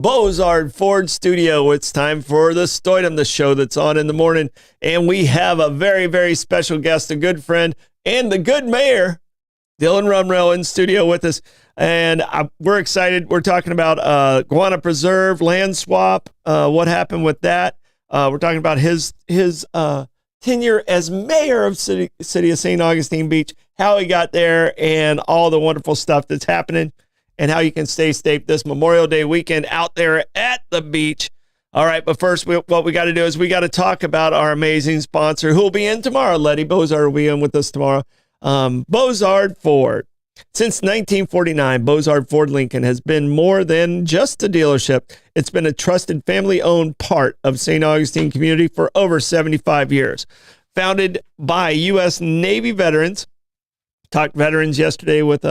Bozard Ford Studio. It's time for the Stoidum, the show that's on in the morning. And we have a very, very special guest, a good friend, and the good mayor, Dylan Rumrell, in studio with us. And we're excited. We're talking about Guana Preserve, land swap, what happened with that. We're talking about his tenure as mayor of city of St. Augustine Beach, how he got there, and all the wonderful stuff that's happening, and how you can stay safe this Memorial Day weekend out there at the beach. All right, but first, what we got to do is we got to talk about our amazing sponsor, who will be in tomorrow. Letty Bozard will be in with us tomorrow. Bozard Ford. Since 1949, Bozard Ford Lincoln has been more than just a dealership. It's been a trusted family-owned part of St. Augustine community for over 75 years. Founded by U.S. Navy veterans. Talked veterans yesterday with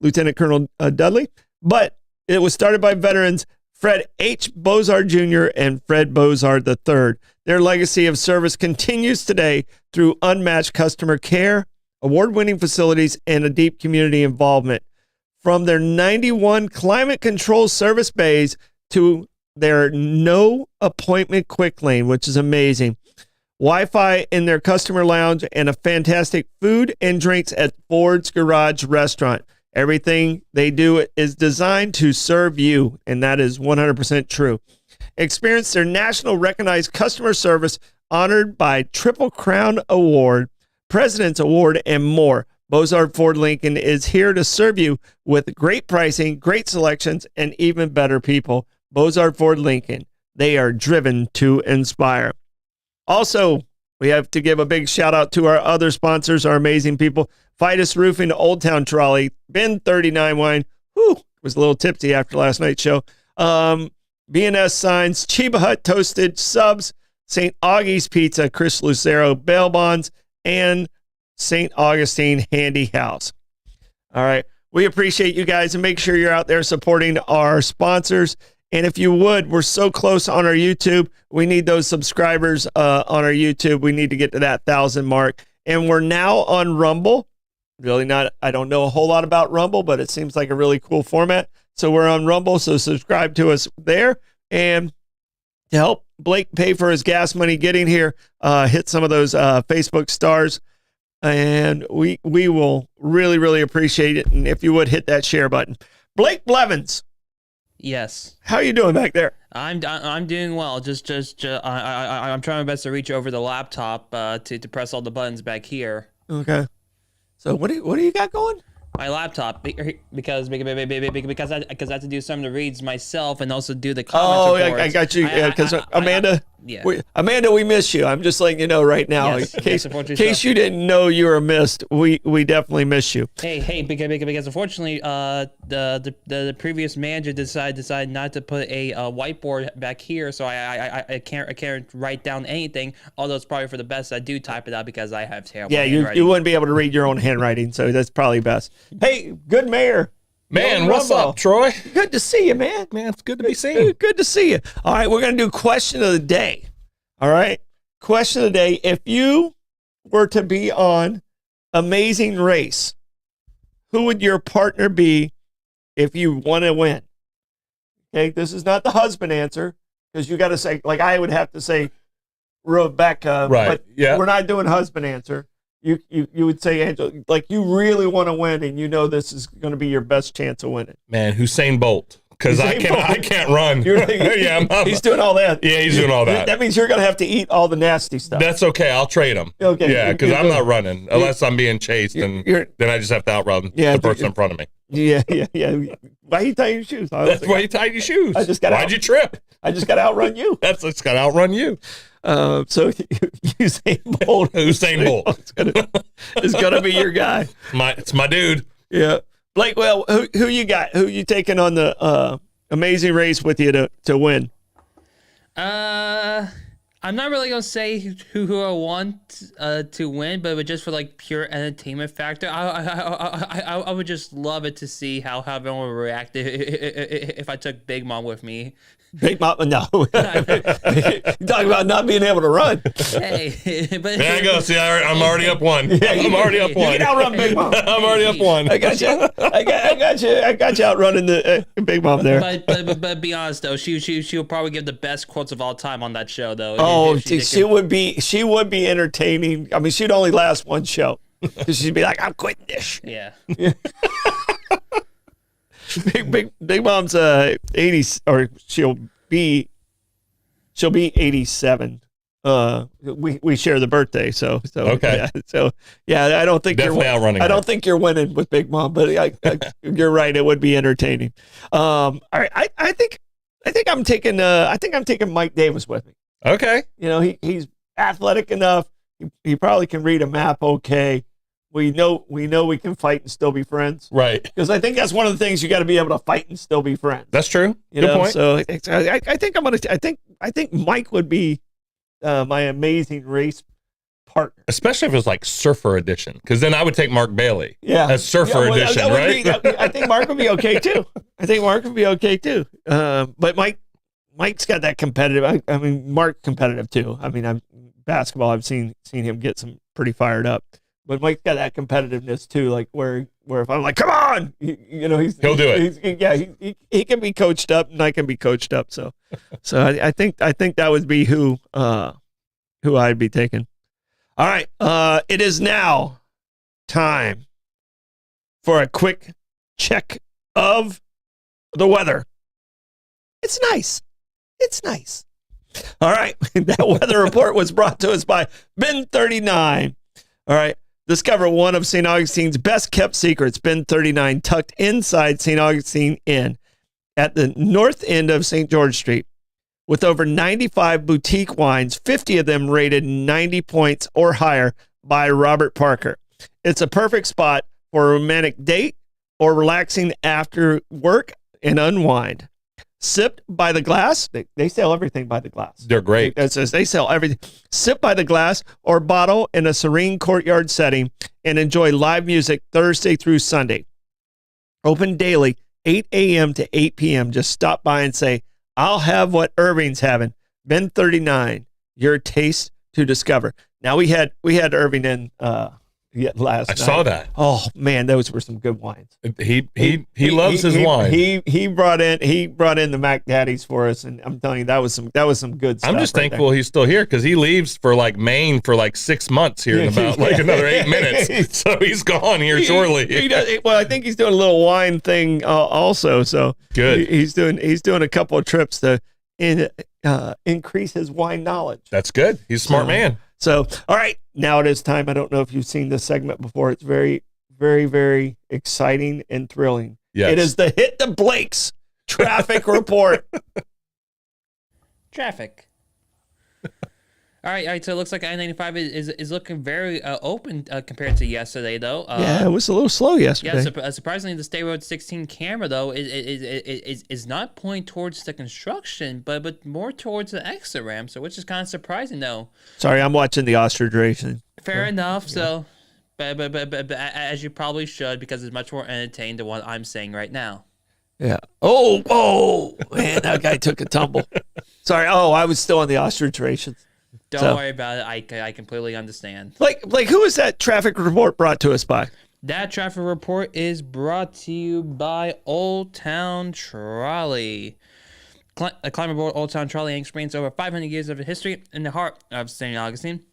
Lieutenant Colonel Dudley, but it was started by veterans Fred H. Bozard Jr. and Fred Bozard III. Their legacy of service continues today through unmatched customer care, award-winning facilities, and a deep community involvement. From their 91 climate control service bays to their no appointment quick lane, which is amazing. Wi-Fi in their customer lounge, and a fantastic food and drinks at Ford's Garage Restaurant. Everything they do is designed to serve you, and that is 100% true. Experience their national recognized customer service honored by Triple Crown Award, President's Award, and more. Bozard Ford Lincoln is here to serve you with great pricing, great selections, and even better people. Bozard Ford Lincoln. They are driven to inspire. Also, we have to give a big shout out to our other sponsors, our amazing people. Fidus Roofing, Old Town Trolley, Ben 39 Wine. Whew, was a little tipsy after last night's show. B&S Signs, Chiba Hut Toasted Subs, St. Augie's Pizza, Chris Lucero, Bail Bonds, and St. Augustine Handy House. All right. We appreciate you guys, and make sure you're out there supporting our sponsors. And if you would, we're so close on our YouTube. We need those subscribers on our YouTube. We need to get to that 1,000 mark. And we're now on Rumble. Really not, I don't know a whole lot about Rumble, but it seems like a really cool format. So we're on Rumble, so subscribe to us there. And to help Blake pay for his gas money getting here, hit some of those Facebook stars. And we will really, really appreciate it. And if you would, hit that share button. Blake Blevins. Yes. How are you doing back there? I'm doing well. I'm trying my best to reach over the laptop to press all the buttons back here. Okay. So what do you got going? My laptop, because I have to do some of the reads myself and also do the comments reports. I got you. Yeah, because Amanda, Amanda, we miss you. I'm just letting you know right now, yes, in case you didn't know you were missed. We definitely miss you. Hey, because unfortunately, the previous manager decided not to put a whiteboard back here, so I can't write down anything. Although it's probably for the best I do type it out because I have terrible handwriting. You wouldn't be able to read your own handwriting, so that's probably best. Hey, good mayor. Man, what's up, Troy? Good to see you, man. Man, it's good to be seen. Good to see you. All right, we're going to do question of the day. All right? Question of the day. If you were to be on Amazing Race, who would your partner be if you want to win? Okay, this is not the husband answer, because you got to say, like I would have to say Rebecca, right? But yeah, we're not doing husband answer. You would say, Angela, like you really want to win, and you know this is going to be your best chance of winning. Man, Usain Bolt, because I can't run. He's doing all that. Yeah, he's doing all that. That means you're going to have to eat all the nasty stuff. That's okay. I'll trade him. Okay. Yeah, because I'm not running unless I'm being chased, and then I just have to outrun the person in front of me. Yeah. Why you tie your shoes? That's why you tied your shoes. Why'd you trip? I just got to outrun you. It's got to outrun you. So Usain Bolt. Usain Bolt is gonna be your guy. It's my dude. Yeah, Blake. Well, who you got? Who you taking on the Amazing Race with you to win? I'm I'm not really gonna say who I want to win, but just for like pure entertainment factor, I would just love it to see how everyone would react if I took Big Mom with me. Big Mom, no. You talking about not being able to run. Hey, but there you go. See, I'm already up one. I'm already up one. You can outrun Big Mom. I'm already up one. I got you. I got you outrunning the Big Mom there. But be honest though, she'll probably give the best quotes of all time on that show though. Oh, she would be entertaining. I mean, she'd only last one show because she'd be like, "I'm quitting this." Yeah. Big Mom's 80, or she'll be 87. We share the birthday, so okay. I don't think definitely outrunning. I don't think you're winning with Big Mom, but you're right. It would be entertaining. All right, I think I'm taking Mike Davis with me. Okay. You know, he's athletic enough. He probably can read a map okay. We know we can fight and still be friends. Right. Because I think that's one of the things you got to be able to fight and still be friends. That's true. Good point. So I think Mike would be my amazing race partner. Especially if it was like Surfer Edition, because then I would take Mark Bailey. Yeah. As Surfer Edition, right? I think Mark would be okay too. But Mike's got that competitive. I mean, Mark's competitive too. I mean, basketball. I've seen him get some pretty fired up. But Mike's got that competitiveness too, like where if I'm like, come on, he'll do it. He can be coached up, and I can be coached up. So I think that would be who I'd be taking. All right, it is now time for a quick check of the weather. It's nice. All right, that weather report was brought to us by Ben 39. All right. Discover one of St. Augustine's best-kept secrets, Ben 39, tucked inside St. Augustine Inn at the north end of St. George Street. With over 95 boutique wines, 50 of them rated 90 points or higher by Robert Parker. It's a perfect spot for a romantic date or relaxing after work and unwind. Sipped by the glass. They sell everything by the glass. They're great. They sell everything. Sip by the glass or bottle in a serene courtyard setting and enjoy live music Thursday through Sunday. Open daily, 8 a.m. to 8 p.m. Just stop by and say, I'll have what Irving's having. Ben 39, your taste to discover. Now we had Irving in last night. I saw that. Oh man, those were some good wines. He loves his wine. He brought in the Mac Daddies for us, and I'm telling you that was some good stuff. I'm just thankful he's still here because he leaves for like Maine for like 6 months here in about like another 8 minutes. So he's gone here shortly. He does, well, I think he's doing a little wine thing also. So good. He's doing a couple of trips to increase his wine knowledge. That's good. He's a smart man. So, all right, now it is time. I don't know if you've seen this segment before. It's very, very, very exciting and thrilling. Yes. It is the Hit the Blakes traffic report. Traffic. All right. So it looks like I-95 is looking very open compared to yesterday, though. Yeah, it was a little slow yesterday. Yeah, surprisingly, the State Road 16 camera, though, is not pointing towards the construction, but more towards the exit ramp, so which is kind of surprising, though. Sorry, I'm watching the ostrich racing. Fair enough. Yeah. So, but as you probably should, because it's much more entertaining than what I'm saying right now. Yeah. Oh, man, that guy took a tumble. Sorry. Oh, I was still on the ostrich races. Don't worry about it. I completely understand. Like, who is that traffic report brought to us by? That traffic report is brought to you by Old Town Trolley. Climb aboard Old Town Trolley experienced over 500 years of history in the heart of St. Augustine.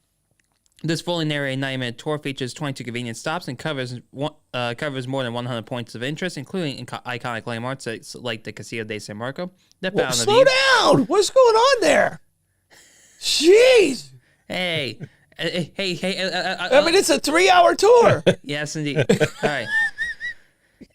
This fully narrated 90-minute tour features 22 convenient stops and covers more than 100 points of interest, including iconic landmarks like the Castillo de San Marco. Slow down! What's going on there? Jeez. Hey. I mean, it's a 3-hour tour. Yes, indeed. All right.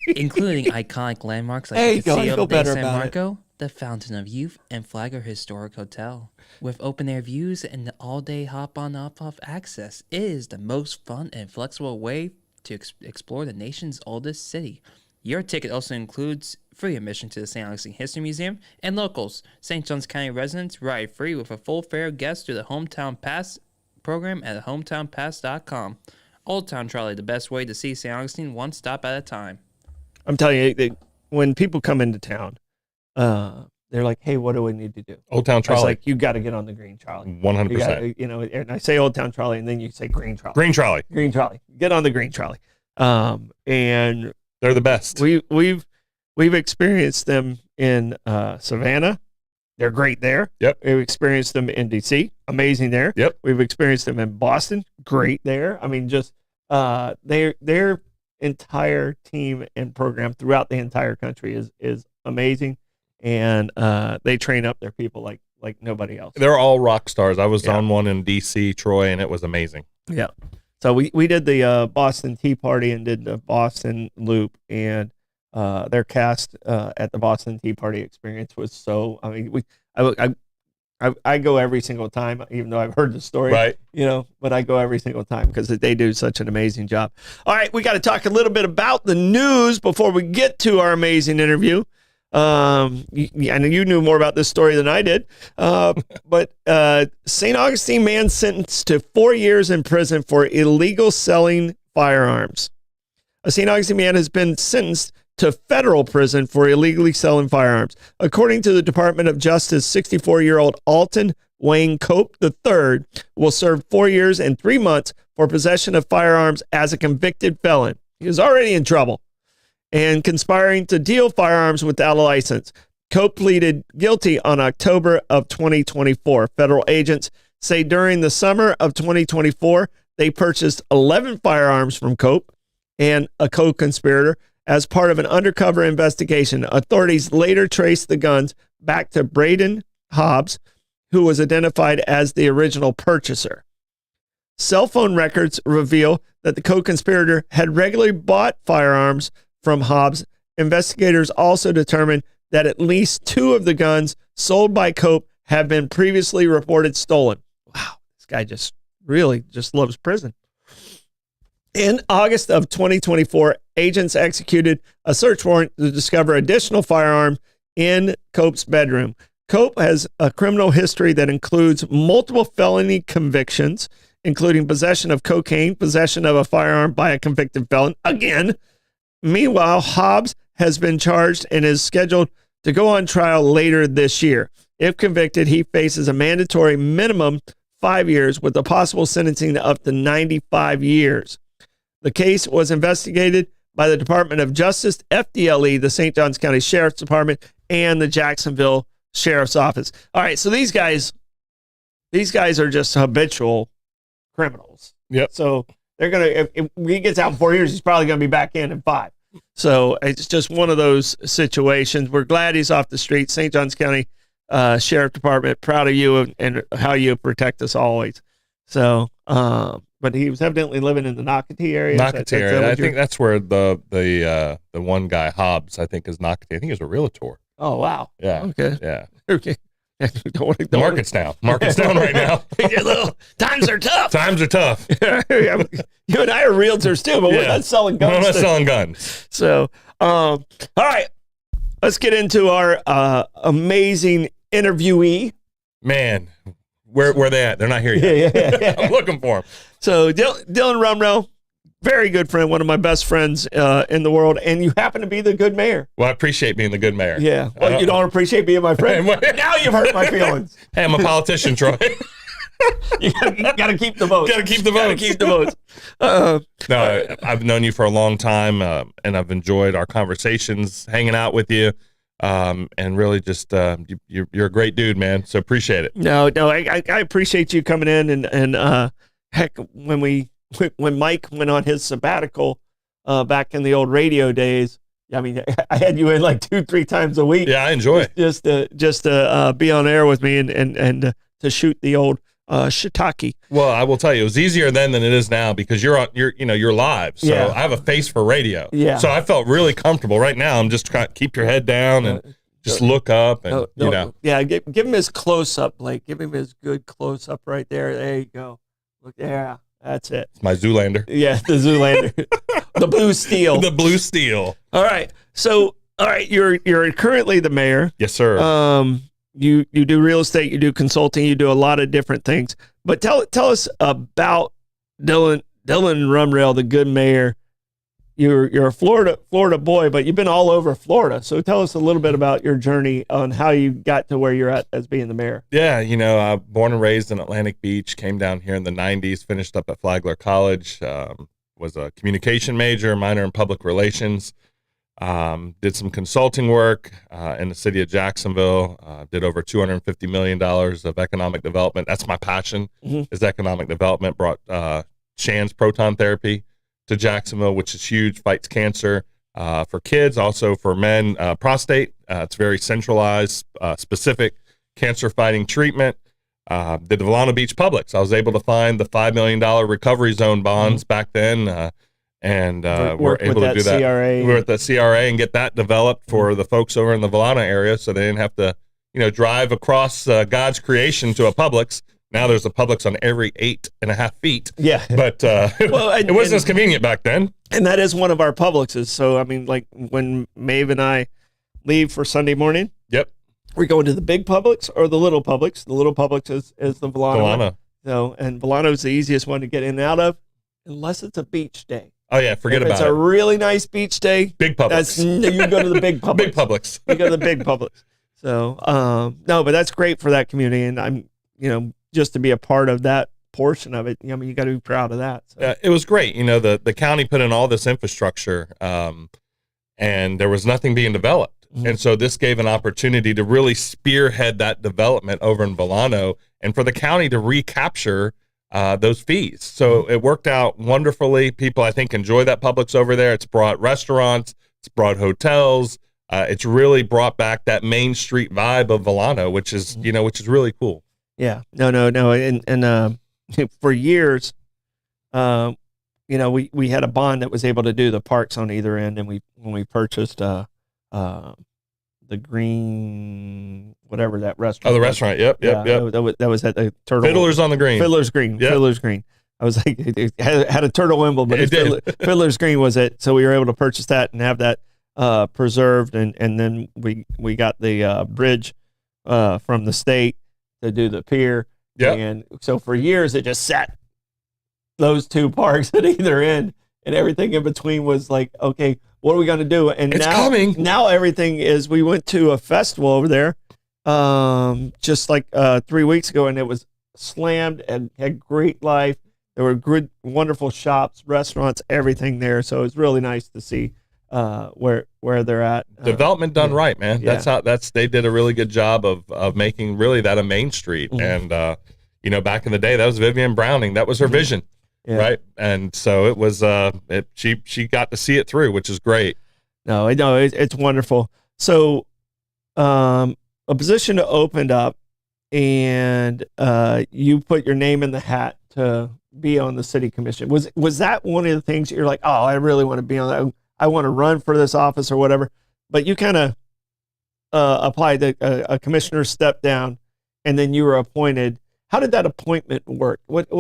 Including iconic landmarks like the Castillo de San Marco, the Fountain of Youth, and Flagler Historic Hotel. With open-air views and the all-day hop-on-off-off access, it is the most fun and flexible way to explore the nation's oldest city. Your ticket also includes free admission to the St. Augustine History Museum, and locals, St. Johns County residents, ride free with a full fare guest through the Hometown Pass program at hometownpass.com. Old Town Trolley, the best way to see St. Augustine one stop at a time. I'm telling you, when people come into town, they're like, "Hey, what do we need to do?" Old Town Trolley. It's like, you got to get on the green trolley. 100%. You know, and I say Old Town Trolley, and then you say green trolley. Green Trolley. Green trolley. Get on the green trolley. And They're the best. we've experienced them in Savannah. They're great there. Yep. We've experienced them in DC. Amazing there. Yep. We've experienced them in Boston. Great there. I mean, just their entire team and program throughout the entire country is amazing, and they train up their people like nobody else. They're all rock stars. I was on one in DC, Troy, and it was amazing. Yeah. So we did the Boston Tea Party and did the Boston Loop, and their cast at the Boston Tea Party experience was so. I mean, I go every single time, even though I've heard the story, Right. You know, but I go every single time because they do such an amazing job. All right, we got to talk a little bit about the news before we get to our amazing interview. I know you knew more about this story than I did, but St. Augustine man sentenced to 4 years in prison for illegal selling firearms. A St. Augustine man has been sentenced to federal prison for illegally selling firearms. According to the Department of Justice, 64-year-old Alton Wayne Cope III will serve 4 years and 3 months for possession of firearms as a convicted felon. He was already in trouble and conspiring to deal firearms without a license. Cope pleaded guilty on October of 2024. Federal agents say during the summer of 2024, they purchased 11 firearms from Cope and a co-conspirator. As part of an undercover investigation, authorities later traced the guns back to Braden Hobbs, who was identified as the original purchaser. Cell phone records reveal that the co-conspirator had regularly bought firearms from Hobbs. Investigators also determined that at least 2 of the guns sold by Cope have been previously reported stolen. Wow, this guy just really loves prison. In August of 2024, agents executed a search warrant to discover additional firearms in Cope's bedroom. Cope has a criminal history that includes multiple felony convictions, including possession of cocaine, possession of a firearm by a convicted felon. Again, meanwhile, Hobbs has been charged and is scheduled to go on trial later this year. If convicted, he faces a mandatory minimum 5 years with a possible sentencing up to 95 years. The case was investigated by the Department of Justice, FDLE, the St. Johns County Sheriff's Department, and the Jacksonville Sheriff's Office. All right, so these guys are just habitual criminals. Yep. So they're gonna, if he gets out in 4 years, he's probably gonna be back in 5. So it's just one of those situations. We're glad he's off the street. St. Johns County Sheriff Department, proud of you and how you protect us always. So, but he was evidently living in the Nocatee area. Nocatee area. I think that's where the one guy, Hobbs, I think is Nocatee. I think he's a realtor. Oh, wow. Yeah. Okay. Yeah. Okay. The market's down. Market's down right now. Times are tough. Times are tough. You and I are realtors too, but we're not selling guns. We're not selling guns. So, all right. Let's get into our amazing interviewee. Man, where they at? They're not here yet. Yeah. I'm looking for them. So Dylan Rumrell, very good friend, one of my best friends in the world, and you happen to be the good mayor. Well, I appreciate being the good mayor. Yeah. Well, you don't appreciate being my friend. Now you've hurt my feelings. Hey, I'm a politician, Troy. You got to keep the votes. Got to keep the votes. Got to keep the votes. No, I've known you for a long time, and I've enjoyed our conversations, hanging out with you, and really just you're a great dude, man. So appreciate it. No, I appreciate you coming in, and heck, when Mike went on his sabbatical back in the old radio days, I mean, I had you in like 2-3 times a week. Yeah, I enjoy it. Just to be on air with me and to shoot the old shiitake. Well, I will tell you, it was easier then than it is now because you're live. So I have a face for radio. Yeah. So I felt really comfortable. Right now, I'm just trying to keep your head down and just look up and Yeah, give him his close up, Blake. Give him his good close up right there. There you go. Look, yeah. That's it. It's my Zoolander. Yeah, the Zoolander. The blue steel. The blue steel. All right. So, all right, you're currently the mayor. Yes, sir. You do real estate, you do consulting, you do a lot of different things. But tell us about Dylan Rumrell, the good mayor. You're a Florida boy, but you've been all over Florida. So tell us a little bit about your journey on how you got to where you're at as being the mayor. Yeah, born and raised in Atlantic Beach, came down here in the 90s, finished up at Flagler College, was a communication major, minor in public relations, did some consulting work in the city of Jacksonville, did over $250 million of economic development. That's my passion, is economic development. Brought Shands proton therapy to Jacksonville, which is huge, fights cancer for kids, also for men, prostate. It's very centralized, specific cancer fighting treatment. Did the Volano Beach Publix. I was able to find the $5 million recovery zone bonds back then, and we're able to do that. CRA. We're at the CRA and get that developed for the folks over in the Volano area, so they didn't have to, drive across God's creation to a Publix. Now there's a Publix on every 8.5 feet. Yeah. But it wasn't as convenient back then. And that is one of our Publixes. So, I mean, like when Maeve and I leave for Sunday morning. Yep. We're going to the big Publix or the little Publix. The little Publix is the Volano. So, and Volano is the easiest one to get in and out of, unless it's a beach day. Oh, yeah. Forget about it. If it's a really nice beach day. Big Publix. You go to the big Publix. Big Publix. You go to the big Publix. So, no, but that's great for that community. And I'm, just to be a part of that portion of it, you got to be proud of that. So. It was great. The county put in all this infrastructure, and there was nothing being developed. And so this gave an opportunity to really spearhead that development over in Volano and for the county to recapture those fees. So it worked out wonderfully. People, I think, enjoy that Publix over there. It's brought restaurants, it's brought hotels. It's really brought back that Main Street vibe of Volano, which is really cool. Yeah, no. And for years, we had a bond that was able to do the parks on either end. And when we purchased, the Green, whatever that restaurant. Oh, the restaurant. Yep. That was at the Turtle. Fiddler's on the Green. Fiddler's Green. Yep. Fiddler's Green. I was like, it had a turtle emblem, but Fiddler's Green was it. So we were able to purchase that and have that preserved. And then we got the bridge from the state to do the pier. Yeah. And so for years, it just sat those two parks at either end, and everything in between was like, okay, what are we going to do? And it's coming. Now everything is, we went to a festival over there just like 3 weeks ago, and it was slammed and had great life. There were good, wonderful shops, restaurants, everything there. So it was really nice to see where they're at. Development done right, man. Yeah. They did a really good job of making really that a main street. And back in the day, that was Vivian Browning. That was her vision. Yeah. Right. And so it was, she got to see it through, which is great. No, it's wonderful. So, a position opened up, and you put your name in the hat to be on the city commission. Was that one of the things you're like, oh, I really want to be on that? I want to run for this office or whatever. But you kind of applied, a commissioner stepped down, and then you were appointed. How did that appointment work? How did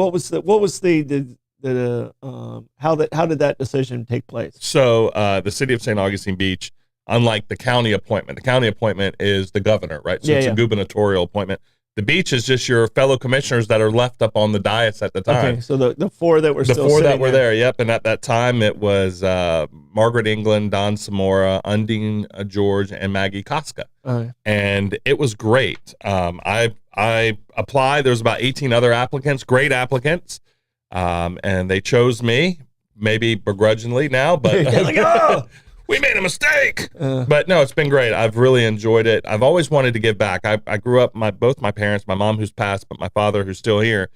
that decision take place? So the city of St. Augustine Beach, unlike the county appointment is the governor, right? So it's a gubernatorial appointment. The beach is just your fellow commissioners that are left up on the dais at the time. Okay, so the four that were there. Yep. And at that time, it was Margaret England, Don Samora, Undine George, and Maggie Koska. And it was great. I applied. There was about 18 other applicants, great applicants, and they chose me, maybe begrudgingly now, but like, oh, we made a mistake. But no, it's been great. I've really enjoyed it. I've always wanted to give back. I grew up, both my parents, my mom who's passed, but my father who's still here,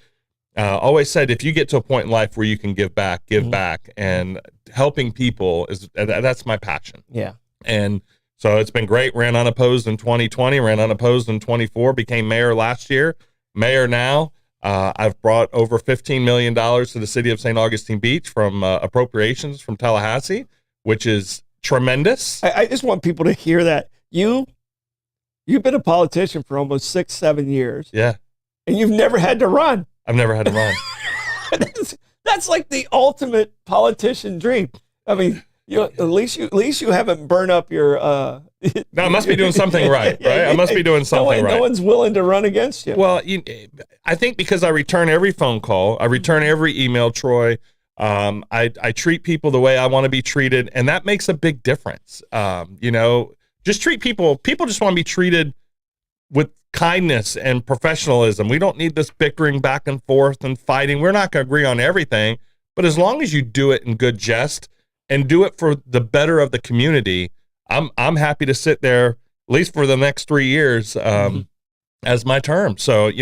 always said, if you get to a point in life where you can give back, give back. And helping people that's my passion. Yeah. And so it's been great. Ran unopposed in 2020, ran unopposed in 24, became mayor last year, mayor now. I've brought over $15 million to the city of St. Augustine Beach from appropriations from Tallahassee, which is tremendous. I just want people to hear that. You've been a politician for almost 6-7 years. Yeah. And you've never had to run. I've never had to run. That's like the ultimate politician dream. I mean, at least you haven't burned up your. No, I must be doing something right, right? I must be doing something right. No one's willing to run against you. Well, I think because I return every phone call, I return every email, Troy. I treat people the way I want to be treated, and that makes a big difference. Just treat people. People just want to be treated with kindness and professionalism. We don't need this bickering back and forth and fighting. We're not going to agree on everything, but as long as you do it in good jest and do it for the better of the community, I'm happy to sit there at least for the next 3 years as my term. So,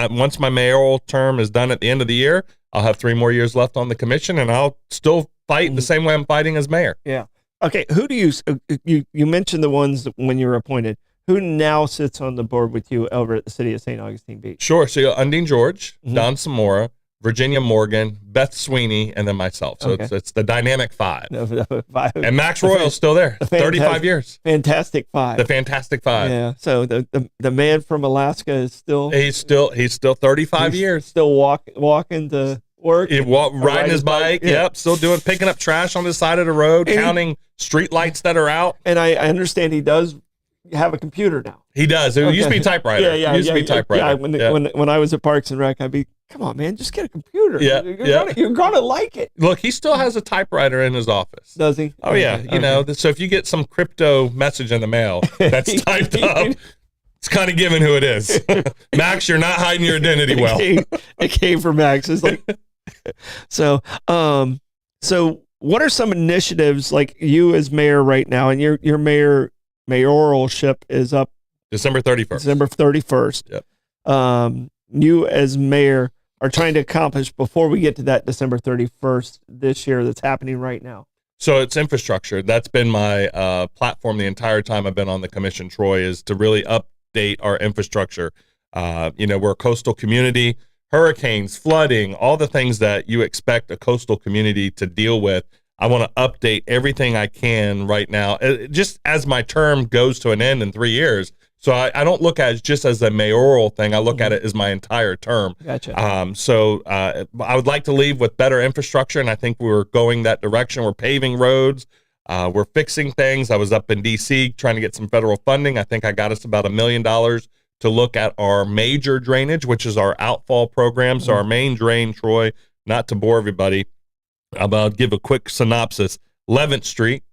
once my mayoral term is done at the end of the year, I'll have 3 more years left on the commission, and I'll still fight the same way I'm fighting as mayor. Yeah. Okay. Who do you mentioned the ones when you were appointed? Who now sits on the board with you over at the city of St. Augustine Beach? Sure. So Undine George, Don Samora, Virginia Morgan, Beth Sweeney, and then myself. So it's the dynamic 5. And Max Royal's still there. 35 years. Fantastic 5. The Fantastic 5. Yeah. So the man from Alaska is still he's still 35 years. Still walking to work. Riding his bike. Yeah. Yep. Still picking up trash on the side of the road, counting street lights that are out. And I understand he does have a computer now. He does. It used to be typewriter. Yeah. Used to be typewriter. When I was at Parks and Rec, I'd be, come on, man, just get a computer. Yeah. You're gonna like it. Look, he still has a typewriter in his office. Does he? Oh yeah. So if you get some crypto message in the mail that's typed up, it's kind of given who it is. Max, you're not hiding your identity well. It came from Max. It's like so what are some initiatives, like you as mayor right now, and your mayoralship is up December 31st. December 31st. Yep. You as mayor are trying to accomplish before we get to that December 31st this year that's happening right now? So it's infrastructure. That's been my platform the entire time I've been on the commission, Troy, is to really update our infrastructure. We're a coastal community, hurricanes, flooding, all the things that you expect a coastal community to deal with. I want to update everything I can right now, just as my term goes to an end in 3 years. So I don't look at it just as a mayoral thing. I look at it as my entire term. Gotcha. I would like to leave with better infrastructure, and I think we're going that direction. We're paving roads. We're fixing things. I was up in D.C. trying to get some federal funding. I think I got us about $1 million to look at our major drainage, which is our outfall program. So our main drain, Troy, not to bore everybody, I'll give a quick synopsis. 11th Street,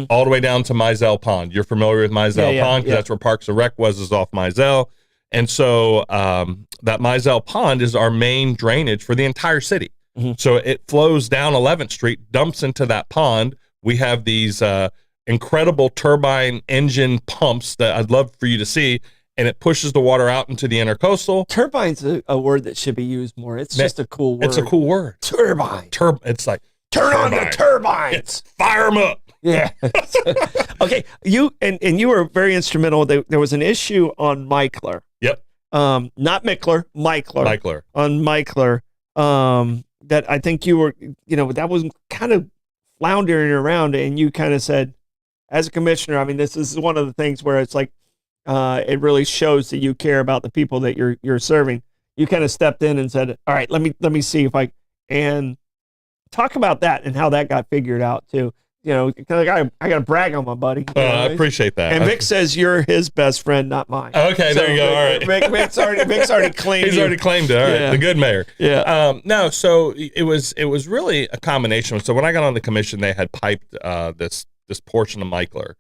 all the way down to Mizell Pond. You're familiar with Mizell Pond because that's where Parks and Rec was, is off Mizell. And so that Mizell Pond is our main drainage for the entire city. So it flows down 11th Street, dumps into that pond. We have these incredible turbine engine pumps that I'd love for you to see, and it pushes the water out into the intercoastal. Turbine's a word that should be used more. It's just a cool word. It's a cool word. Turbine. It's like, turn on the turbines. Fire them up. Yeah. Okay. You were very instrumental. There was an issue on Michler. Yep. Not Michler, Michler. Michler. On Michler. That I think you were, that was kind of floundering around, and you kind of said, as a commissioner, I mean, this is one of the things where it's like, it really shows that you care about the people that you're serving. You kind of stepped in and said, all right, let me see if and talk about that and how that got figured out too. Because I got to brag on my buddy. I appreciate that. And Vic says you're his best friend, not mine. Okay, there you go. All right. Vic's already claimed. He's already claimed it. All right, the good mayor. Yeah. No, so it was really a combination. So when I got on the commission, they had piped this portion of Michler,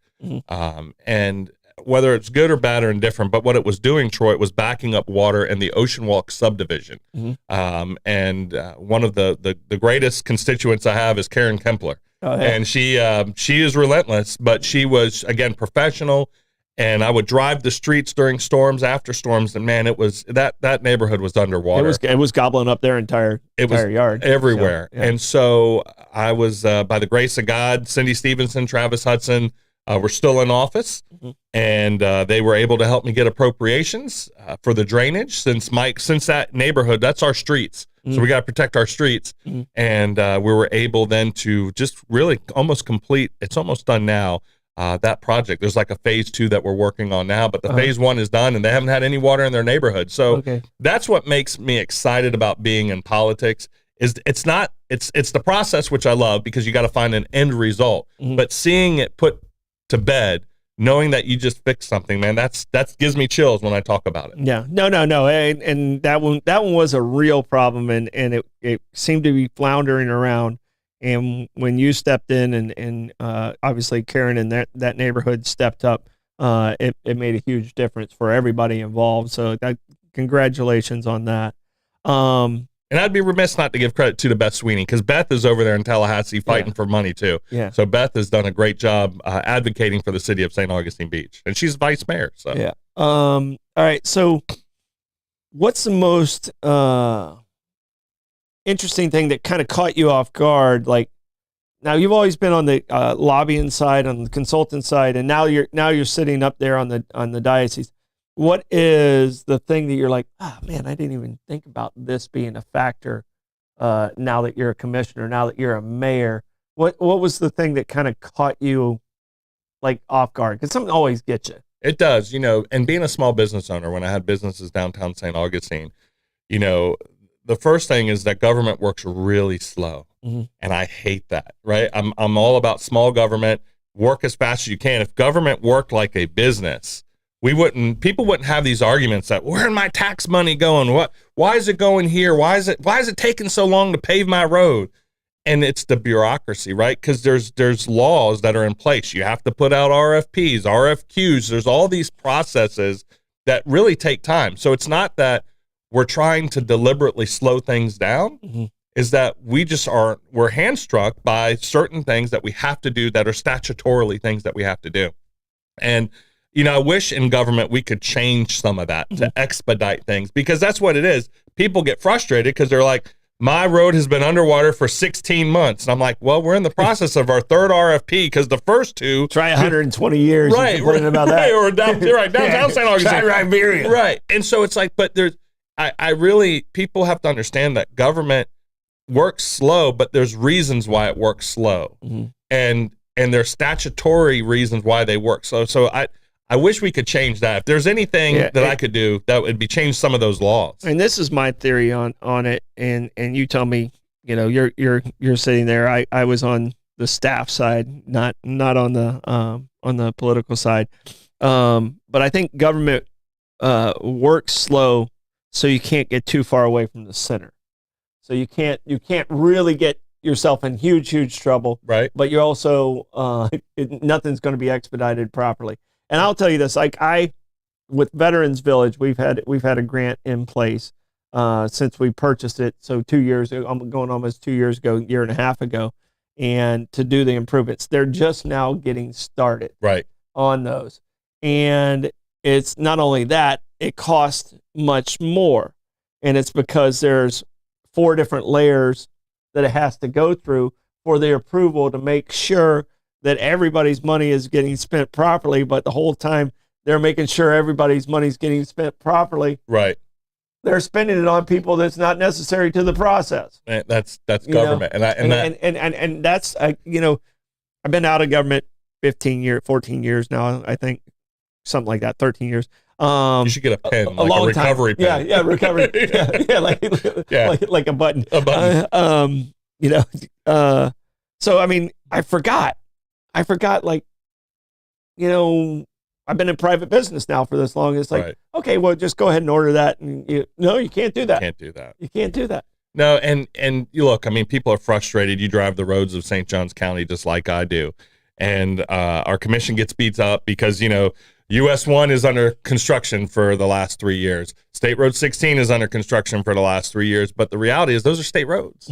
and whether it's good or bad or indifferent, but what it was doing, Troy, it was backing up water in the Ocean Walk subdivision. And one of the greatest constituents I have is Karen Kempler. And she is relentless, but she was, again, professional. And I would drive the streets during storms, after storms, and man, it was that neighborhood was underwater. It was gobbling up their entire yard everywhere. So, yeah. And so I was, by the grace of God, Cindy Stevenson, Travis Hudson, were still in office, and they were able to help me get appropriations for the drainage since that neighborhood, that's our streets. So we got to protect our streets. And we were able then to just really almost complete, it's almost done now, that project. There's like a phase 2 that we're working on now, but the phase 1 is done, and they haven't had any water in their neighborhood. So that's what makes me excited about being in politics, is it's the process, which I love because you got to find an end result. But seeing it put to bed, knowing that you just fixed something, man, that gives me chills when I talk about it. Yeah, no, and that one was a real problem, and it seemed to be floundering around. And when you stepped in, and obviously Karen in that neighborhood stepped up, it made a huge difference for everybody involved. So congratulations on that. And I'd be remiss not to give credit to Beth Sweeney, because Beth is over there in Tallahassee fighting for money too. Yeah. So Beth has done a great job advocating for the city of St. Augustine Beach, and she's vice mayor. So yeah. All right. So, what's the most interesting thing that kind of caught you off guard? Like, now you've always been on the lobbying side, on the consultant side, and now you're sitting up there on the diocese. What is the thing that you're like, man, I didn't even think about this being a factor now that you're a commissioner, now that you're a mayor? What was the thing that kind of caught you like off guard? Because something always gets you. It does, and being a small business owner, when I had businesses downtown St. Augustine, the first thing is that government works really slow. And I hate that, right? I'm all about small government, work as fast as you can. If government worked like a business, people wouldn't have these arguments that where's my tax money going? Why is it going here? Why is it taking so long to pave my road? And it's the bureaucracy, right? Because there's laws that are in place. You have to put out RFPs, RFQs. There's all these processes that really take time. So it's not that we're trying to deliberately slow things down, is that we're hamstrung by certain things that we have to do that are statutorily things that we have to do. And I wish in government we could change some of that to expedite things, because that's what it is. People get frustrated because they're like, my road has been underwater for 16 months. And I'm like, well, we're in the process of our third RFP because the first two. Try 120 years. Right. About that. Or downtown St. Augustine. Try Riberia. Right. And so it's like, but people have to understand that government works slow, but there's reasons why it works slow. And there's statutory reasons why they work slow. So I wish we could change that. If there's anything that I could do, that would be change some of those laws. And this is my theory on it. And you tell me, you're sitting there. I was on the staff side, not on the political side. But I think government works slow, so you can't get too far away from the center. So you can't really get yourself in huge trouble. Right. But you're also nothing's going to be expedited properly. And I'll tell you this, with Veterans Village, we've had a grant in place since we purchased it. So 2 years ago, I'm going almost 2 years ago, year and a half ago, and to do the improvements. They're just now getting started on those. And it's not only that, it costs much more. And it's because there's 4 different layers that it has to go through for the approval to make sure that everybody's money is getting spent properly, but the whole time they're making sure everybody's money is getting spent properly. Right. They're spending it on people that's not necessary to the process. And that's government. And that's, I've been out of government 14 years now, I think, something like that, 13 years. You should get a pen, a recovery pen. Yeah, recovery. like a button. A button. So, I mean, I forgot, I've been in private business now for this long. It's like, okay, well, just go ahead and order that. And you can't do that. You can't do that. No. And you look, I mean, people are frustrated. You drive the roads of St. Johns County just like I do. And our commission gets beat up because, US 1 is under construction for the last 3 years. State Road 16 is under construction for the last 3 years. But the reality is those are state roads.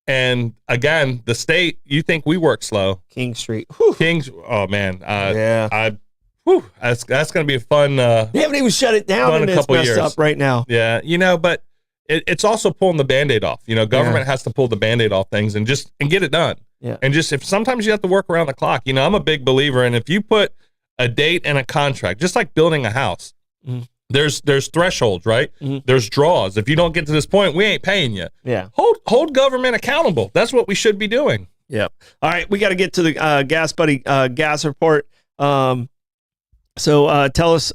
And again, the state, you think we work slow. King Street. Oh man. That's going to be a fun. They haven't even shut it down, and it's messed up right now. Yeah. But it's also pulling the Band-Aid off. Government has to pull the Band-Aid off things and get it done. Yeah. And if sometimes you have to work around the clock. I'm a big believer in if you put a date and a contract, just like building a house, there's thresholds, right? There's draws. If you don't get to this point, we ain't paying you. Yeah. Hold government accountable. That's what we should be doing. Yep. All right, we got to get to the Gas Buddy gas report. So tell us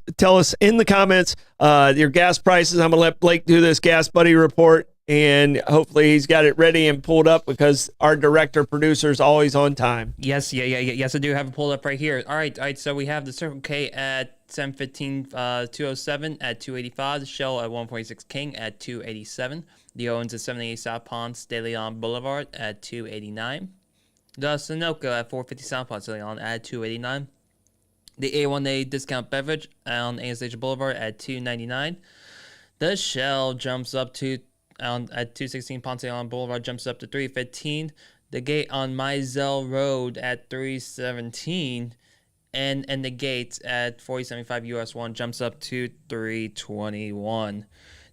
in the comments your gas prices. I'm gonna let Blake do this Gas Buddy report. and hopefully he's got it ready and pulled up because our director producer is always on time. Yes, yes, I do have it pulled up right here. All right. So we have the Circle K at 715, 207 at 285. The Shell at 146 King at 287. The Owens at 78 South Ponce De Leon Boulevard at 289. The Sunoco at 450 South Ponce De Leon at 289. The A1A Discount Beverage on Anastasia Boulevard at 299. The Shell jumps up to at 216 Ponce de Leon Boulevard, jumps up to 315. The Gate on Mizell Road at 317. And the Gates at 4075 US 1 jumps up to 321.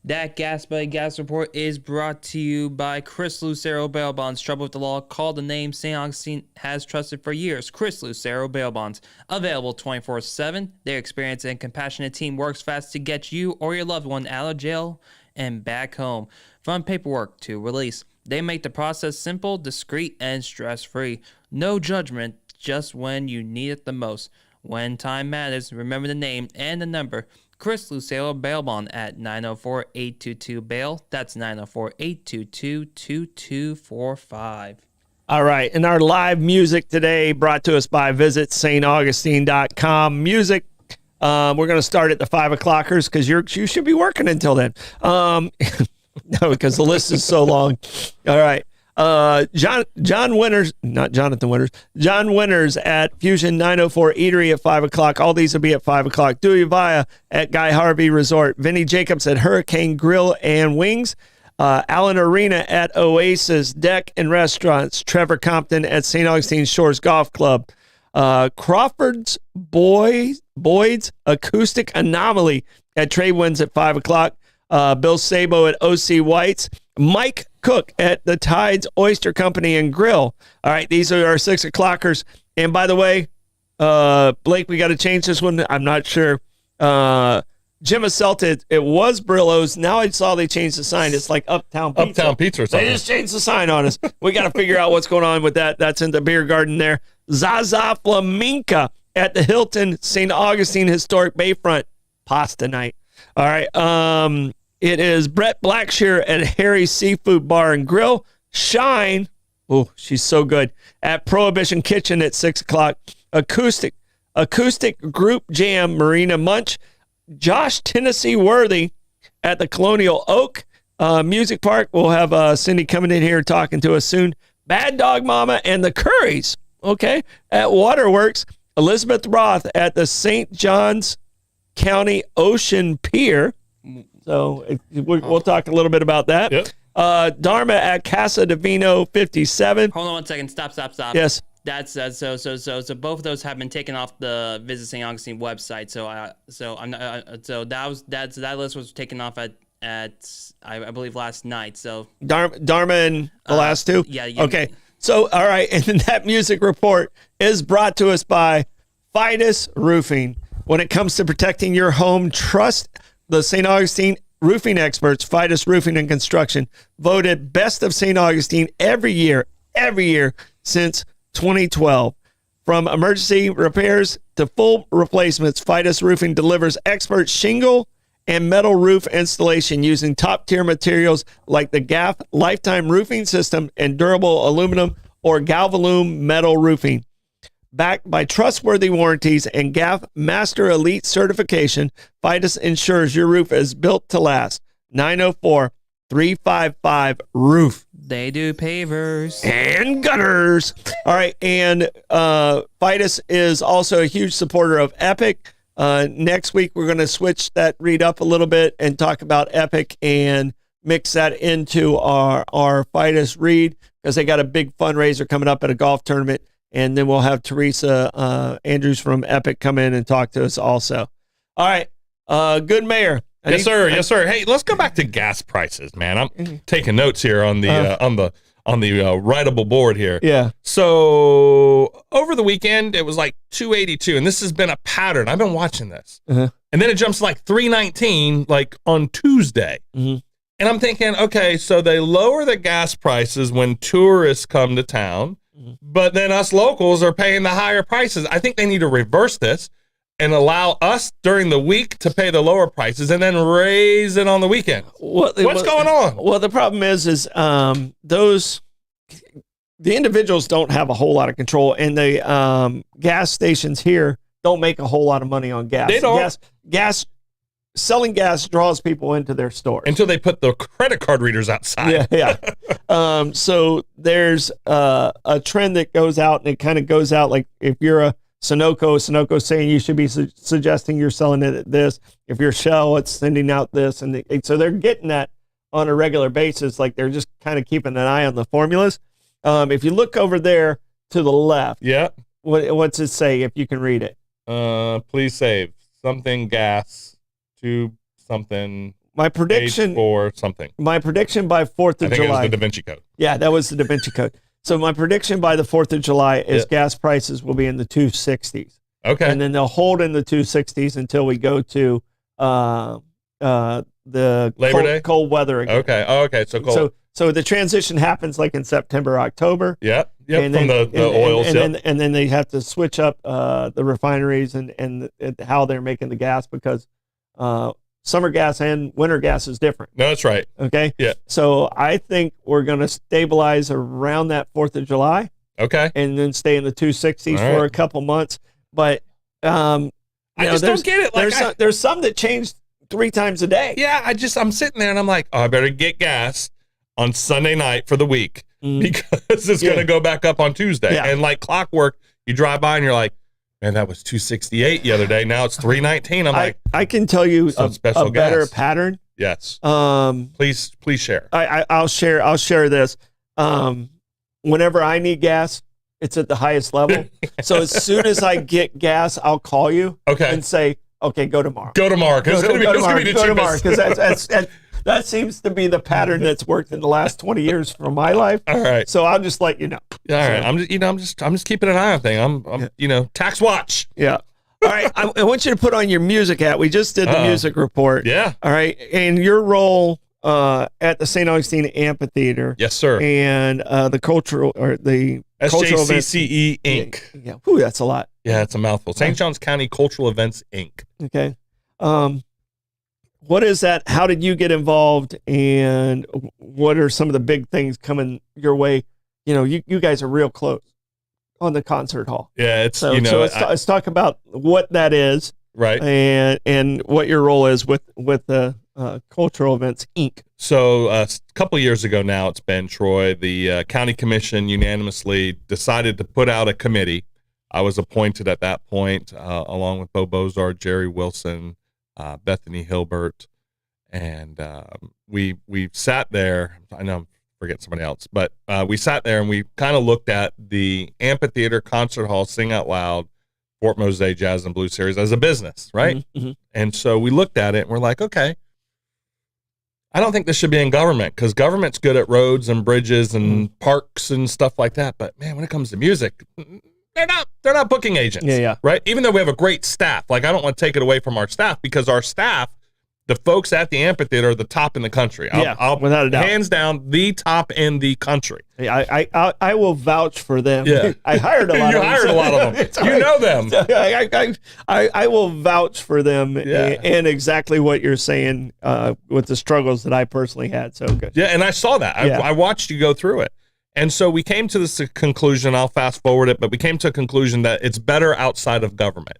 That Gas Buddy Gas Report is brought to you by Chris Lucero Bail Bonds. Trouble with the law? Call the name St. Augustine has trusted for years. Chris Lucero Bail Bonds. Available 24/7. Their experienced and compassionate team works fast to get you or your loved one out of jail and back home. From paperwork to release, they make the process simple, discreet, and stress-free. No judgment, just when you need it the most. When time matters, remember the name and the number. Chris Lucero Bail Bond at 904-822-BAIL. That's 904-822-2245. All right. And our live music today brought to us by visitstaugustine.com. Music. We're going to start at the 5 o'clockers because you should be working until then. No, because the list is so long. All right. John Winters, not Jonathan Winters, John Winters at Fusion 904 Eatery at 5 o'clock. All these will be at 5 o'clock. Dewey Via at Guy Harvey Resort. Vinny Jacobs at Hurricane Grill and Wings. Allen Arena at Oasis Deck and Restaurants. Trevor Compton at St. Augustine Shores Golf Club. Crawford's Boyd's Acoustic Anomaly at Trade Winds at 5 o'clock. Bill Sabo at OC White's. Mike Cook at the Tides Oyster Company and Grill. All right, these are our 6 o'clockers. And by the way, Blake, we got to change this one. I'm not sure. Jim assaulted. It was Brillo's. Now I saw they changed the sign. It's like Uptown Pizza. Uptown Pizza or something. They just changed the sign on us. We got to figure out what's going on with that. That's in the beer garden there. Zaza Flamenca at the Hilton St. Augustine Historic Bayfront. Pasta night. All right. It is Brett Blackshear at Harry's Seafood Bar and Grill. Shine. Oh, she's so good. At Prohibition Kitchen at 6 o'clock. Acoustic Group Jam Marina Munch. Josh Tennessee Worthy at the Colonial Oak Music Park. We'll have Cindy coming in here talking to us soon. Bad Dog Mama and the Currys, okay, at Waterworks. Elizabeth Roth at the St. Johns County Ocean Pier. So we'll talk a little bit about that. Yep. Dharma at Casa Divino 57. Hold on one second. Stop. Yes. That's so both of those have been taken off the Visit St. Augustine website. That list was taken off at I believe last night. So Dharma and the last two. Yeah. Okay. So all right, and that music report is brought to us by Fidus Roofing. When it comes to protecting your home, trust the St. Augustine roofing experts. Fidus Roofing and Construction, voted best of St. Augustine every year since 2012. From emergency repairs to full replacements, Fidus Roofing delivers expert shingle and metal roof installation using top-tier materials like the GAF Lifetime Roofing System and durable aluminum or Galvalume metal roofing. Backed by trustworthy warranties and GAF Master Elite certification, Fidus ensures your roof is built to last. 904-355-ROOF. They do pavers and gutters. All right, and Fidus is also a huge supporter of Epic. Next week, we're going to switch that read up a little bit and talk about Epic and mix that into our Fidus read because they got a big fundraiser coming up at a golf tournament. And then we'll have Teresa Andrews from Epic come in and talk to us also. All right. Good mayor. Yes, sir. Hey, let's go back to gas prices, man. I'm taking notes here on the writable board here. Yeah. So over the weekend, it was like 282, and this has been a pattern. I've been watching this, and then it jumps to like 319, like on Tuesday. Mm-hmm. And I'm thinking, okay, so they lower the gas prices when tourists come to town, but then us locals are paying the higher prices. I think they need to reverse this and allow us during the week to pay the lower prices and then raise it on the weekend. What's going on? Well, the problem is the individuals don't have a whole lot of control, and the gas stations here don't make a whole lot of money on gas. They don't. Selling gas draws people into their stores until they put the credit card readers outside. Yeah. So there's a trend that goes out, and it kind of goes out like if you're a Sunoco's saying you should be suggesting you're selling it at this. If you're Shell, it's sending out this, and so they're getting that on a regular basis. Like they're just kind of keeping an eye on the formulas. If you look over there to the left, yeah, what's it say? If you can read it, please save something gas to something. My prediction for something. My prediction by 4th of July. I think it was the Da Vinci Code. Yeah, that was the Da Vinci Code. So my prediction by the 4th of July is gas prices will be in the 260s. Okay. And then they'll hold in the 260s until we go to the Labor Day? Cold weather again. Okay. Oh, okay. So cold. So the transition happens like in September, October. Yep. And from then, the oils. And then they have to switch up the refineries and how they're making the gas because summer gas and winter gas is different. No, that's right. Okay. Yeah. So I think we're going to stabilize around that 4th of July. Okay. And then stay in the 260s for a couple months. But I just don't get it. Like there's some that change 3 times a day. Yeah. I'm sitting there and I'm like, oh, I better get gas on Sunday night for the week because it's going to go back up on Tuesday. Yeah. And like clockwork, you drive by and you're like, man, that was 268 the other day. Now it's 319. I'm like, I can tell you a better pattern. Yes. Please share. I'll share this. Whenever I need gas, it's at the highest level. So as soon as I get gas, I'll call you and say, okay, go tomorrow. Go tomorrow because it's going to be the cheapest. Because that seems to be the pattern that's worked in the last 20 years from my life. All right. So I'll just let you know. All right. I'm just keeping an eye on things. I'm tax watch. Yeah. All right. I want you to put on your music hat. We just did the music report. Yeah. All right. And your role at the St. Augustine Amphitheater. Yes, sir. And the cultural SJCCE Inc. Yeah. Whew, that's a lot. Yeah, it's a mouthful. St. Johns County Cultural Events Inc. Okay. What is that? How did you get involved? And what are some of the big things coming your way? You know, you guys are real close on the concert hall. Yeah, it's so let's talk about what that is, right? And what your role is with the Cultural Events Inc. So a couple years ago now, it's been Troy. The county commission unanimously decided to put out a committee. I was appointed at that point, along with Bo Bozard, Jerry Wilson, Bethany Hilbert, and we sat there. I know I'm forgetting somebody else, but we sat there and we kind of looked at the amphitheater, concert hall, Sing Out Loud, Fort Mose Jazz and Blues Series as a business, right? Mm-hmm. And so we looked at it and we're like, okay, I don't think this should be in government because government's good at roads and bridges and parks and stuff like that. But man, when it comes to music, they're not booking agents. Yeah. Right. Even though we have a great staff, like I don't want to take it away from our staff because our staff, the folks at the amphitheater are the top in the country. I'll without a doubt. Hands down, the top in the country. I will vouch for them. Yeah. I hired a lot of them. You hired a lot of them. You know them. I will vouch for them and exactly what you're saying with the struggles that I personally had. So good. Yeah, and I saw that. I watched you go through it. And so we came to this conclusion, I'll fast forward it, but we came to a conclusion that it's better outside of government.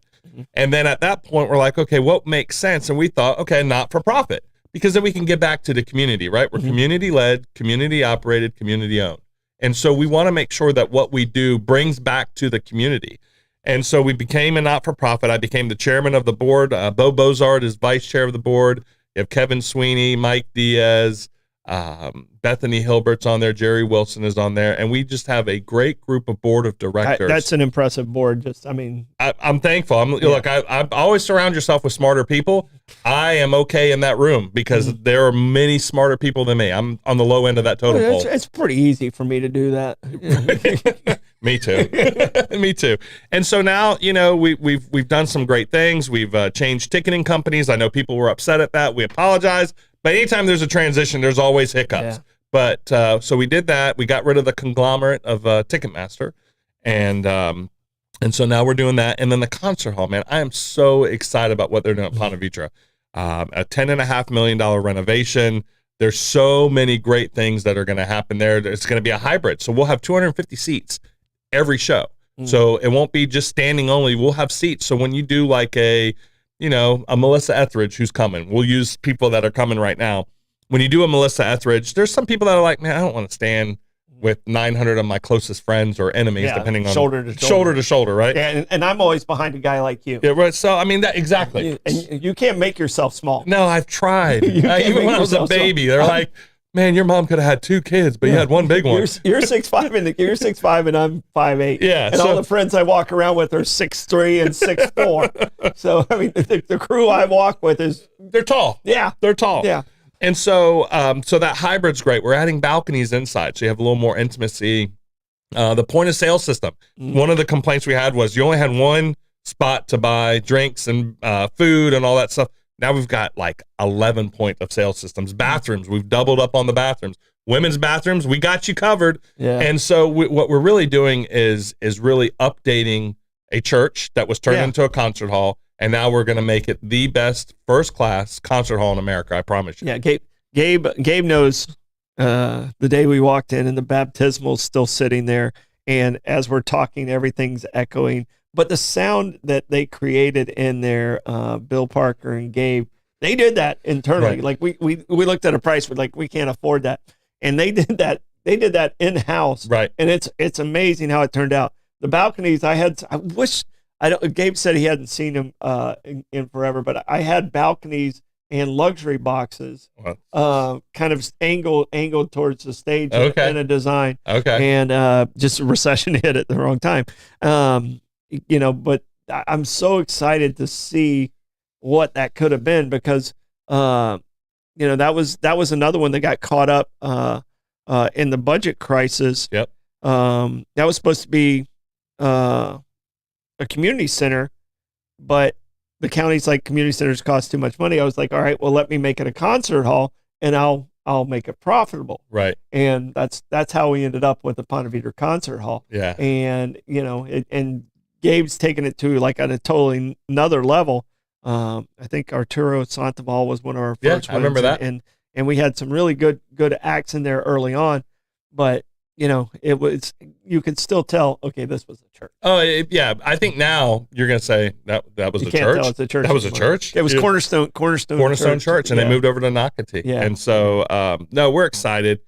And then at that point, we're like, okay, what makes sense? And we thought, okay, not for profit, because then we can get back to the community, right? We're community led, community operated, community owned. And so we want to make sure that what we do brings back to the community. And so we became a not for profit. I became the chairman of the board. Bo Bozard is vice chair of the board. You have Kevin Sweeney, Mike Diaz, Bethany Hilbert's on there, Jerry Wilson is on there, and we just have a great group of board of directors. That's an impressive board. I'm thankful. Look, I always surround yourself with smarter people. I am okay in that room because there are many smarter people than me. I'm on the low end of that totem pole. It's pretty easy for me to do that. Me too. Me too. And so now, we've done some great things. We've changed ticketing companies. I know people were upset at that. We apologize. But anytime there's a transition, there's always hiccups. Yeah. But so we did that. We got rid of the conglomerate of Ticketmaster, and And so now we're doing that. And then the concert hall, man, I am so excited about what they're doing at Ponte Vedra. A $10.5 million renovation. There's so many great things that are going to happen there. It's going to be a hybrid. So we'll have 250 seats every show. So it won't be just standing only. We'll have seats. So when you do like a Melissa Etheridge who's coming, we'll use people that are coming right now. When you do a Melissa Etheridge, there's some people that are like, man, I don't want to stand with 900 of my closest friends or enemies, depending on shoulder to shoulder, right? Yeah, and I'm always behind a guy like you. Yeah, right. So I mean, that exactly. And you can't make yourself small. No, I've tried. Even when I was a baby, they're like, man, your mom could have had 2 kids, but you had one big one. You're 6'5", and you're 6'5", and I'm 5'8". Yeah, and all the friends I walk around with are 6'3" and 6'4". So I mean, the crew I walk with they're tall. Yeah, they're tall. Yeah. And so, so that hybrid's great. We're adding balconies inside, so you have a little more intimacy. The point of sale system. One of the complaints we had was you only had one spot to buy drinks and food and all that stuff. Now we've got like 11 point of sale systems. Bathrooms, we've doubled up on the bathrooms. Women's bathrooms, we got you covered. Yeah. And so what we're really doing is really updating a church that was turned into a concert hall. And now we're going to make it the best first-class concert hall in America, I promise you. Yeah, Gabe knows the day we walked in and the baptismal's still sitting there. And as we're talking, everything's echoing. But the sound that they created in there, Bill Parker and Gabe, they did that internally. Right. Like we looked at a price, we're like, we can't afford that. And they did that. They did that in-house. Right. And it's amazing how it turned out. The balconies, Gabe said he hadn't seen them in forever, but I had balconies and luxury boxes, kind of angled towards the stage in a design. Okay. And just a recession hit at the wrong time. But I'm so excited to see what that could have been because, that was another one that got caught up in the budget crisis. Yep. That was supposed to be a community center, but the county's like, community centers cost too much money. I was like, all right, well, let me make it a concert hall and I'll make it profitable. Right. And that's how we ended up with the Ponte Vedra Concert Hall. Yeah. And, and Gabe's taken it to like at a totally another level. I think Arturo Sandoval was one of our first ones. I remember that. And we had some really good acts in there early on, but it was, you could still tell, okay, this was a church. Oh, yeah. I think now you're going to say that was you a can't church. Tell it's a church. That was a church. It was Cornerstone Church. And they moved over to Nocatee. Yeah. And so, no, we're excited.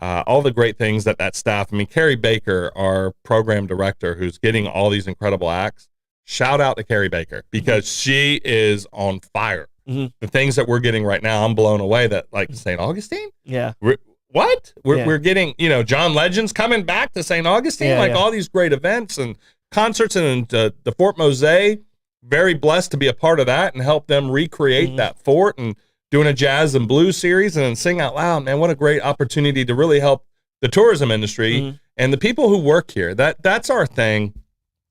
All the great things that staff, I mean, Carrie Baker, our program director, who's getting all these incredible acts, shout out to Carrie Baker because she is on fire. Mm-hmm. The things that we're getting right now, I'm blown away that like St. Augustine. Yeah. We're getting, John Legend's coming back to St. Augustine, all these great events and concerts and the Fort Mosaic. Very blessed to be a part of that and help them recreate that fort and doing a jazz and blues series and then sing out loud. Man, what a great opportunity to really help the tourism industry and the people who work here. That's our thing.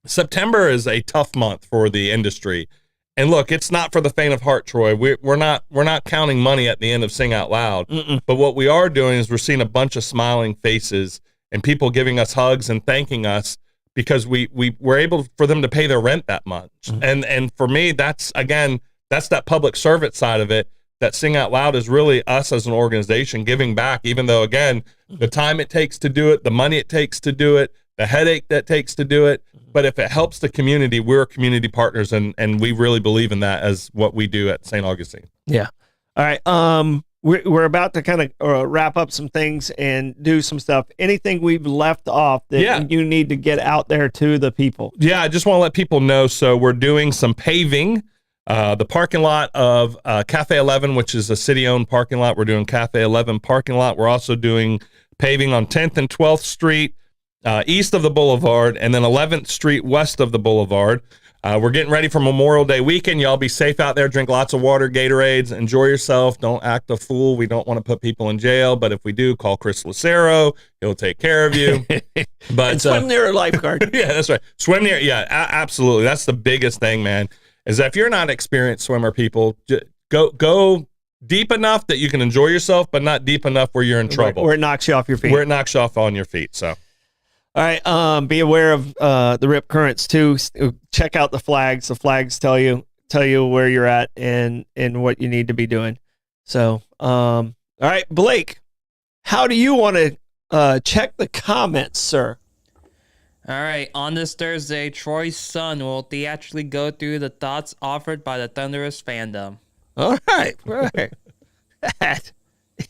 September is a tough month for the industry. And look, it's not for the faint of heart, Troy. We're not counting money at the end of Sing Out Loud. But what we are doing is we're seeing a bunch of smiling faces and people giving us hugs and thanking us because we were able for them to pay their rent that month. And for me, that's that public servant side of it. That Sing Out Loud is really us as an organization giving back, even though, again, the time it takes to do it, the money it takes to do it, the headache that takes to do it. But if it helps the community, we're community partners, and we really believe in that as what we do at St. Augustine. Yeah. All right. We're about to kind of wrap up some things and do some stuff. Anything we've left off that you need to get out there to the people? Yeah, I just want to let people know. So we're doing some paving. The parking lot of Cafe 11, which is a city-owned parking lot. We're doing Cafe 11 parking lot. We're also doing paving on 10th and 12th Street. East of the boulevard, and then 11th Street west of the boulevard. We're getting ready for Memorial Day weekend. Y'all be safe out there. Drink lots of water, Gatorades. Enjoy yourself. Don't act a fool. We don't want to put people in jail, but if we do, call Chris Lucero. He'll take care of you. But and swim near a lifeguard. Yeah, that's right. Swim near. Yeah, absolutely. That's the biggest thing, man, is that if you're not an experienced swimmer, people, go deep enough that you can enjoy yourself, but not deep enough where you're in trouble. Where it knocks you off your feet. Where it knocks you off on your feet, so. All right. Be aware of the rip currents too. Check out the flags. The flags tell you where you're at and what you need to be doing. So, all right, Blake, how do you want to check the comments, sir? All right, on this Thursday, Troy's son will theatrically go through the thoughts offered by the Thunderous fandom. All right. That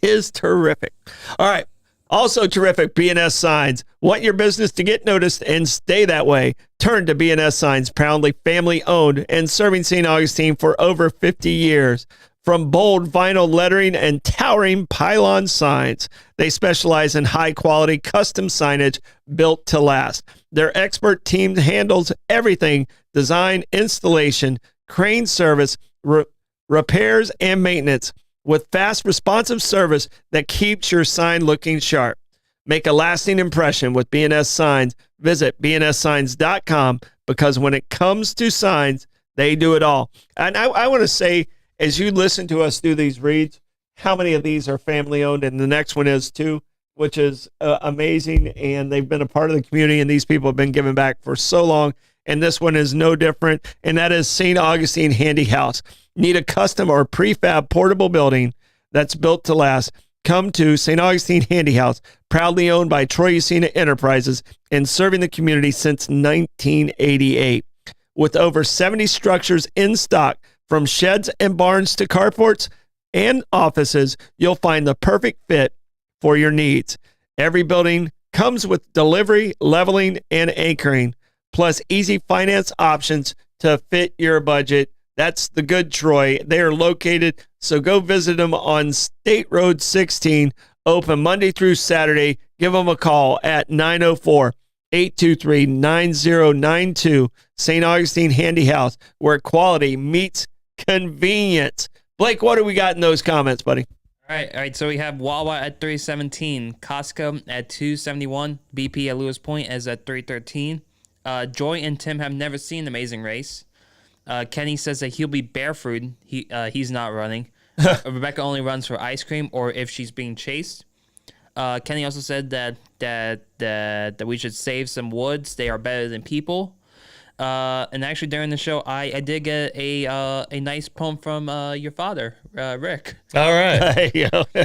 is terrific. All right. Also terrific, B&S Signs. Want your business to get noticed and stay that way? Turn to B&S Signs, proudly family-owned and serving St. Augustine for over 50 years. From bold vinyl lettering and towering pylon signs, they specialize in high-quality custom signage built to last. Their expert team handles everything: design, installation, crane service, repairs, and maintenance, with fast, responsive service that keeps your sign looking sharp. Make a lasting impression with B&S Signs. Visit bnssigns.com, because when it comes to signs, they do it all. And I want to say, as you listen to us do these reads, how many of these are family owned? And the next one is too, which is amazing. And they've been a part of the community, and these people have been giving back for so long. And this one is no different. And that is St. Augustine Handy House. Need a custom or prefab portable building that's built to last? Come to St. Augustine Handy House, proudly owned by Troy Ucina Enterprises and serving the community since 1988. With over 70 structures in stock, from sheds and barns to carports and offices, you'll find the perfect fit for your needs. Every building comes with delivery, leveling, and anchoring, plus easy finance options to fit your budget. That's the good Troy. They are located, so go visit them on State Road 16, open Monday through Saturday. Give them a call at 904-823-9092. St. Augustine Handy House, where quality meets convenience. Blake, what do we got in those comments, buddy? All right. So we have Wawa at 317, Costco at 271, BP at Lewis Point is at 313. Joy and Tim have never seen Amazing Race. Kenny says that he'll be barefoot. He's not running. Rebecca only runs for ice cream or if she's being chased. Kenny also said that we should save some woods. They are better than people. And actually, during the show, I did get a nice poem from your father, Rick. All right.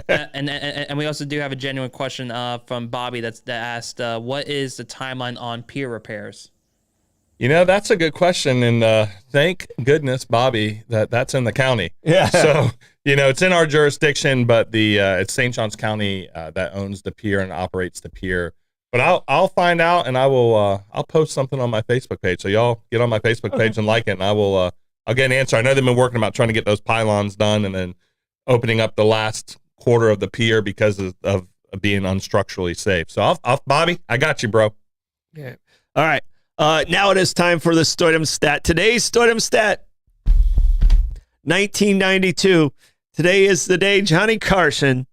And we also do have a genuine question from Bobby that asked, what is the timeline on pier repairs? You know, that's a good question, and thank goodness, Bobby, that's in the county. Yeah. So, you know, it's in our jurisdiction, but it's St. Johns County that owns the pier and operates the pier. But I'll find out, and I'll post something on my Facebook page. So y'all get on my Facebook page and like it, and I'll get an answer. I know they've been working about trying to get those pylons done, and then opening up the last quarter of the pier because of being unstructurally safe. So Bobby, I got you, bro. Yeah. All right. Now it is time for the Stoidum Stat. Today's Stoidum Stat, 1992. Today is the day Johnny Carson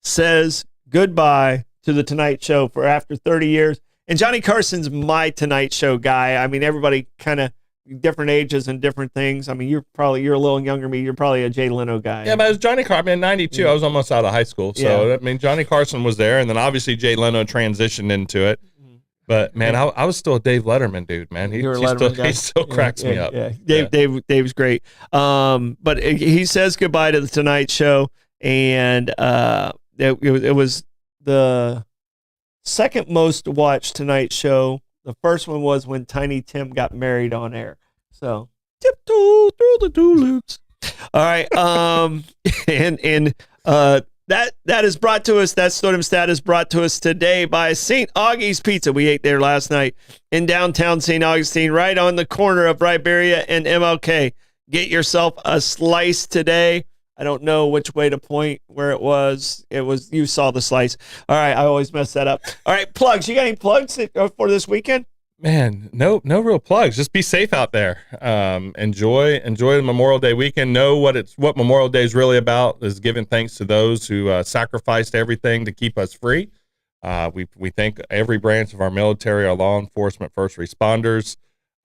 says goodbye to the Tonight Show for after 30 years. And Johnny Carson's my Tonight Show guy. I mean, everybody kind of different ages and different things. I mean, you're a little younger than me. You're probably a Jay Leno guy. Yeah, but it was Johnny Carson. In 92, I was almost out of high school. So, I mean, Johnny Carson was there, and then obviously Jay Leno transitioned into it. But, man, I was still a Dave Letterman dude, man. He still cracks me up. Yeah. Dave's great. But he says goodbye to the Tonight Show, and it was the second most watched Tonight Show. The first one was when Tiny Tim got married on air. So, tiptoe through the tulips. All right. That is brought to us. That Stoidum Stat is brought to us today by St. Augie's Pizza. We ate there last night in downtown St. Augustine, right on the corner of Riberia and MLK. Get yourself a slice today. I don't know which way to point where it was. You saw the slice. All right. I always mess that up. All right. Plugs. You got any plugs for this weekend? Man, no real plugs. Just be safe out there. Enjoy the Memorial Day weekend. Know what Memorial Day is really about, is giving thanks to those who sacrificed everything to keep us free. We thank every branch of our military, our law enforcement, first responders.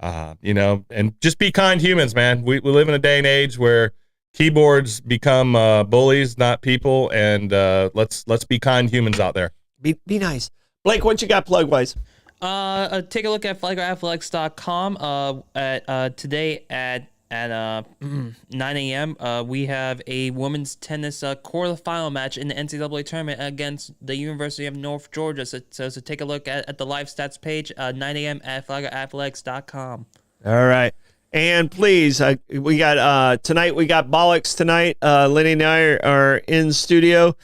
And just be kind humans, man. We live in a day and age where keyboards become bullies, not people. And let's be kind humans out there. Be nice. Blake, what you got plug wise? Take a look at flaglerathletics.com. Today at 9 a.m. We have a women's tennis quarterfinal match in the NCAA tournament against the University of North Georgia. So take a look at the live stats page, 9 a.m. at flaglerathletics.com. All right. And please, we got tonight. We got Bollocks tonight. Lenny and I are in studio.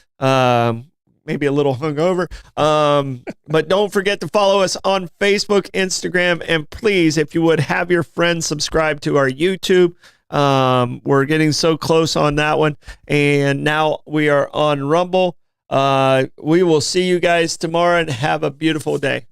Maybe a little hungover. But don't forget to follow us on Facebook, Instagram, and please, if you would, have your friends subscribe to our YouTube. We're getting so close on that one. And now we are on Rumble. We will see you guys tomorrow and have a beautiful day.